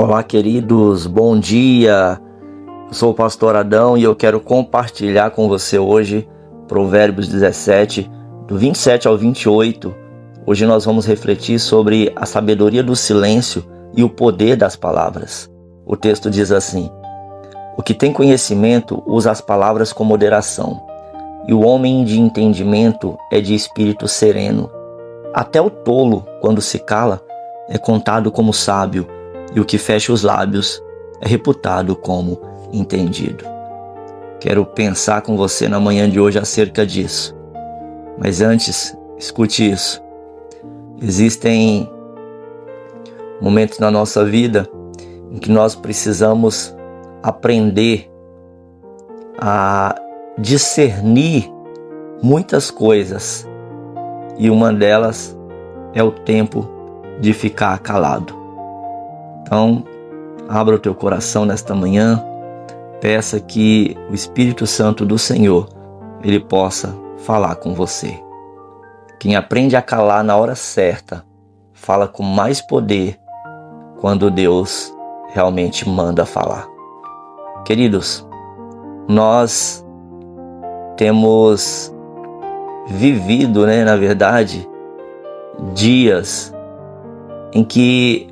Olá, queridos, bom dia. Eu sou o pastor Adão e eu quero compartilhar com você hoje Provérbios 17, do 27 ao 28. Hoje nós vamos refletir sobre a sabedoria do silêncio e o poder das palavras. O texto diz assim: o que tem conhecimento usa as palavras com moderação, e o homem de entendimento é de espírito sereno. Até o tolo, quando se cala, é contado como sábio, e o que fecha os lábios é reputado como entendido. Quero pensar com você na manhã de hoje acerca disso. Mas antes, escute isso. Existem momentos na nossa vida em que nós precisamos aprender a discernir muitas coisas, e uma delas é o tempo de ficar calado. Então, abra o teu coração nesta manhã, peça que o Espírito Santo do Senhor, ele possa falar com você. Quem aprende a calar na hora certa, fala com mais poder quando Deus realmente manda falar. Queridos, nós temos vivido, na verdade, dias em que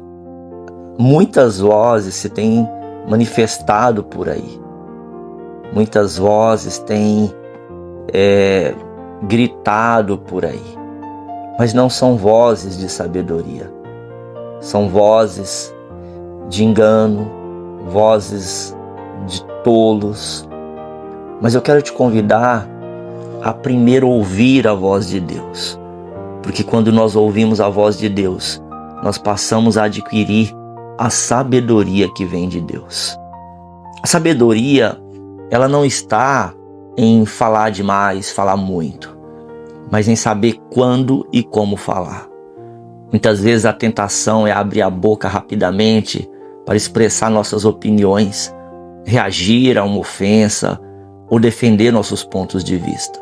muitas vozes se têm manifestado por aí. Muitas vozes têm gritado por aí. Mas não são vozes de sabedoria. São vozes de engano, vozes de tolos. Mas eu quero te convidar a primeiro ouvir a voz de Deus. Porque quando nós ouvimos a voz de Deus, nós passamos a adquirir a sabedoria que vem de Deus. A sabedoria, ela não está em falar demais, falar muito, mas em saber quando e como falar. Muitas vezes a tentação é abrir a boca rapidamente para expressar nossas opiniões, reagir a uma ofensa ou defender nossos pontos de vista.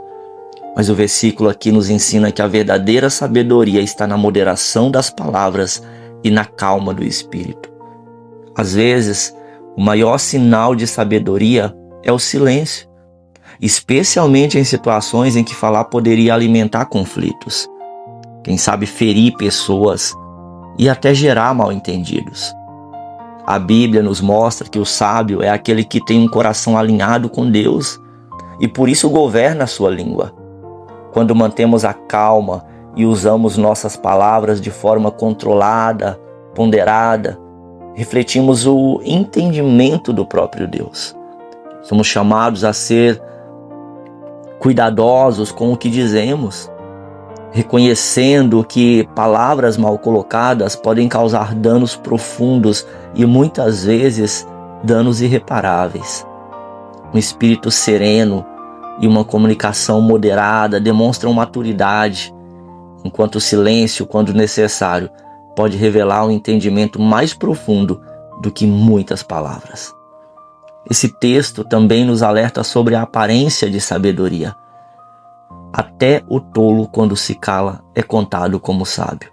Mas o versículo aqui nos ensina que a verdadeira sabedoria está na moderação das palavras e na calma do espírito. Às vezes, o maior sinal de sabedoria é o silêncio, especialmente em situações em que falar poderia alimentar conflitos, quem sabe ferir pessoas e até gerar mal-entendidos. A Bíblia nos mostra que o sábio é aquele que tem um coração alinhado com Deus e por isso governa a sua língua. Quando mantemos a calma e usamos nossas palavras de forma controlada, ponderada, refletimos o entendimento do próprio Deus. Somos chamados a ser cuidadosos com o que dizemos, reconhecendo que palavras mal colocadas podem causar danos profundos e muitas vezes danos irreparáveis. Um espírito sereno e uma comunicação moderada demonstram maturidade, enquanto o silêncio, quando necessário, pode revelar um entendimento mais profundo do que muitas palavras. Esse texto também nos alerta sobre a aparência de sabedoria. Até o tolo, quando se cala, é contado como sábio.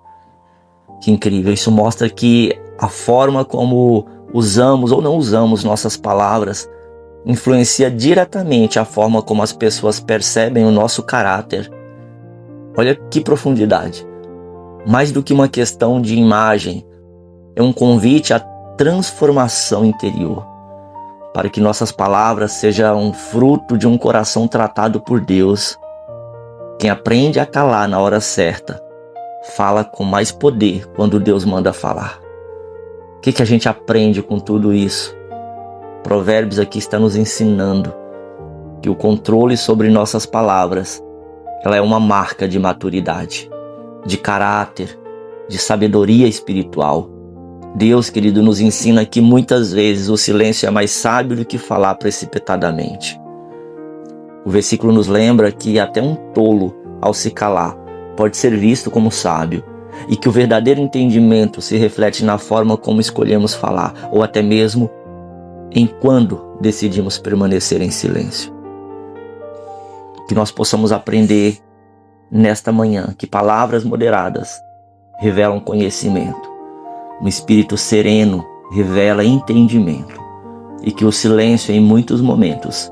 Que incrível! Isso mostra que a forma como usamos ou não usamos nossas palavras influencia diretamente a forma como as pessoas percebem o nosso caráter. Olha que profundidade! Mais do que uma questão de imagem, é um convite à transformação interior, para que nossas palavras sejam fruto de um coração tratado por Deus. Quem aprende a calar na hora certa, fala com mais poder quando Deus manda falar. O que a gente aprende com tudo isso? Provérbios aqui está nos ensinando que o controle sobre nossas palavras, ela é uma marca de maturidade, de caráter, de sabedoria espiritual. Deus, querido, nos ensina que muitas vezes o silêncio é mais sábio do que falar precipitadamente. O versículo nos lembra que até um tolo, ao se calar, pode ser visto como sábio, e que o verdadeiro entendimento se reflete na forma como escolhemos falar, ou até mesmo em quando decidimos permanecer em silêncio. Que nós possamos aprender nesta manhã que palavras moderadas revelam conhecimento. Um espírito sereno revela entendimento e que o silêncio, em muitos momentos,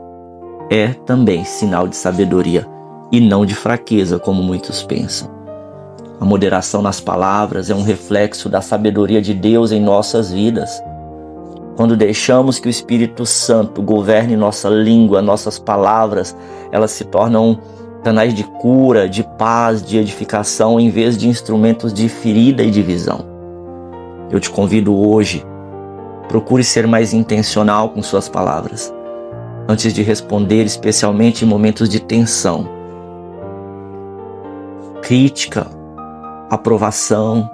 é também sinal de sabedoria e não de fraqueza, como muitos pensam. A moderação nas palavras é um reflexo da sabedoria de Deus em nossas vidas. Quando deixamos que o Espírito Santo governe nossa língua, nossas palavras, elas se tornam canais de cura, de paz, de edificação, em vez de instrumentos de ferida e divisão. Eu te convido hoje, procure ser mais intencional com suas palavras, antes de responder, especialmente em momentos de tensão, crítica, aprovação.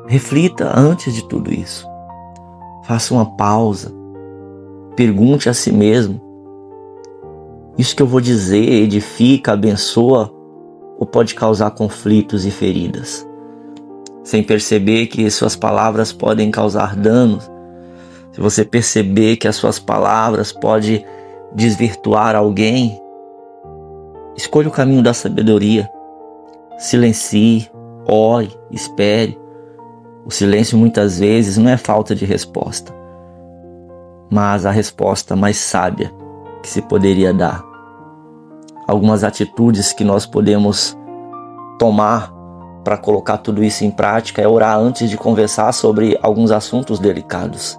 Reflita antes de tudo isso. Faça uma pausa. Pergunte a si mesmo: isso que eu vou dizer edifica, abençoa ou pode causar conflitos e feridas? Sem perceber que suas palavras podem causar danos, se você perceber que as suas palavras podem desvirtuar alguém, escolha o caminho da sabedoria. Silencie, ore, espere. O silêncio muitas vezes não é falta de resposta, mas a resposta mais sábia que se poderia dar. Algumas atitudes que nós podemos tomar para colocar tudo isso em prática é orar antes de conversar sobre alguns assuntos delicados.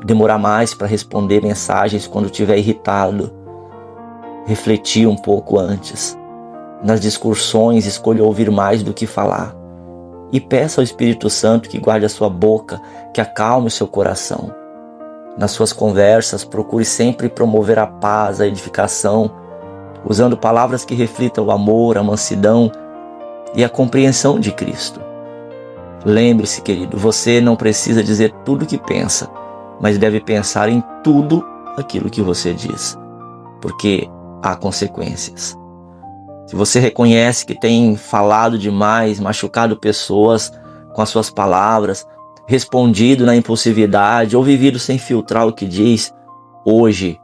Demorar mais para responder mensagens quando estiver irritado. Refletir um pouco antes. Nas discussões, escolha ouvir mais do que falar. E peça ao Espírito Santo que guarde a sua boca, que acalme o seu coração. Nas suas conversas, procure sempre promover a paz, a edificação, usando palavras que reflitam o amor, a mansidão e a compreensão de Cristo. Lembre-se, querido, você não precisa dizer tudo o que pensa, mas deve pensar em tudo aquilo que você diz, porque há consequências. Se você reconhece que tem falado demais, machucado pessoas com as suas palavras, respondido na impulsividade ou vivido sem filtrar o que diz, hoje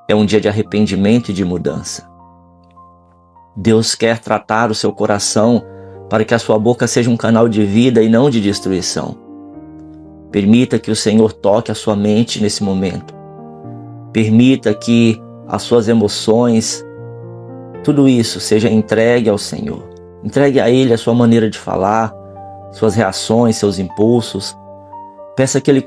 é um dia de arrependimento e de mudança. Deus quer tratar o seu coração para que a sua boca seja um canal de vida e não de destruição. Permita que o Senhor toque a sua mente nesse momento. Permita que as suas emoções, tudo isso seja entregue ao Senhor. Entregue a Ele a sua maneira de falar, suas reações, seus impulsos. Peça que Ele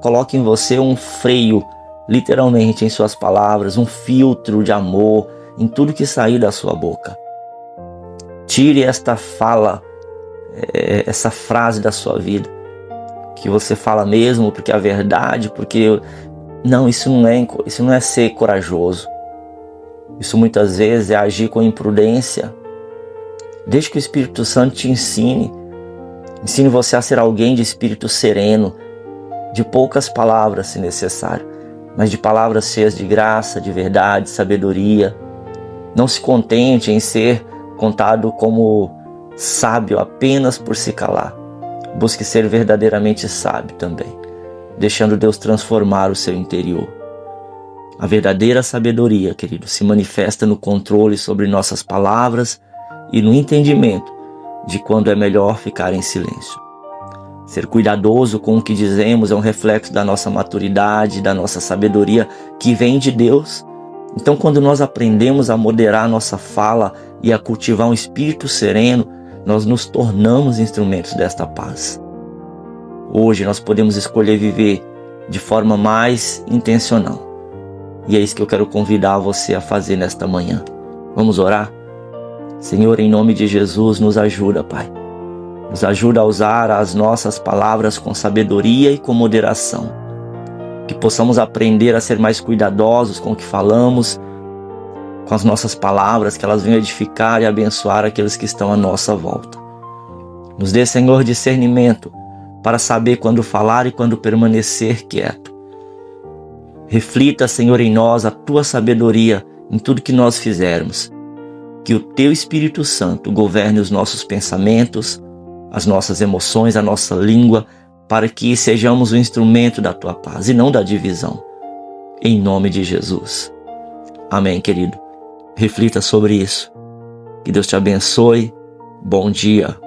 coloque em você um freio, literalmente, em suas palavras, um filtro de amor em tudo que sair da sua boca. Tire esta fala, essa frase da sua vida, que você fala mesmo porque é a verdade, porque... Não, isso não é ser corajoso. Isso muitas vezes é agir com imprudência. Deixe que o Espírito Santo te ensine. Ensine você a ser alguém de espírito sereno, de poucas palavras se necessário, mas de palavras cheias de graça, de verdade, sabedoria. Não se contente em ser contado como sábio apenas por se calar. Busque ser verdadeiramente sábio também, deixando Deus transformar o seu interior. A verdadeira sabedoria, querido, se manifesta no controle sobre nossas palavras e no entendimento de quando é melhor ficar em silêncio. Ser cuidadoso com o que dizemos é um reflexo da nossa maturidade, da nossa sabedoria que vem de Deus. Então, quando nós aprendemos a moderar nossa fala e a cultivar um espírito sereno, nós nos tornamos instrumentos desta paz. Hoje nós podemos escolher viver de forma mais intencional. E é isso que eu quero convidar você a fazer nesta manhã. Vamos orar? Senhor, em nome de Jesus, nos ajuda, Pai. Nos ajuda a usar as nossas palavras com sabedoria e com moderação. Que possamos aprender a ser mais cuidadosos com o que falamos, com as nossas palavras, que elas venham edificar e abençoar aqueles que estão à nossa volta. Nos dê, Senhor, discernimento para saber quando falar e quando permanecer quieto. Reflita, Senhor, em nós a Tua sabedoria em tudo que nós fizermos. Que o Teu Espírito Santo governe os nossos pensamentos, as nossas emoções, a nossa língua, para que sejamos o instrumento da Tua paz e não da divisão. Em nome de Jesus. Amém, querido. Reflita sobre isso. Que Deus te abençoe. Bom dia.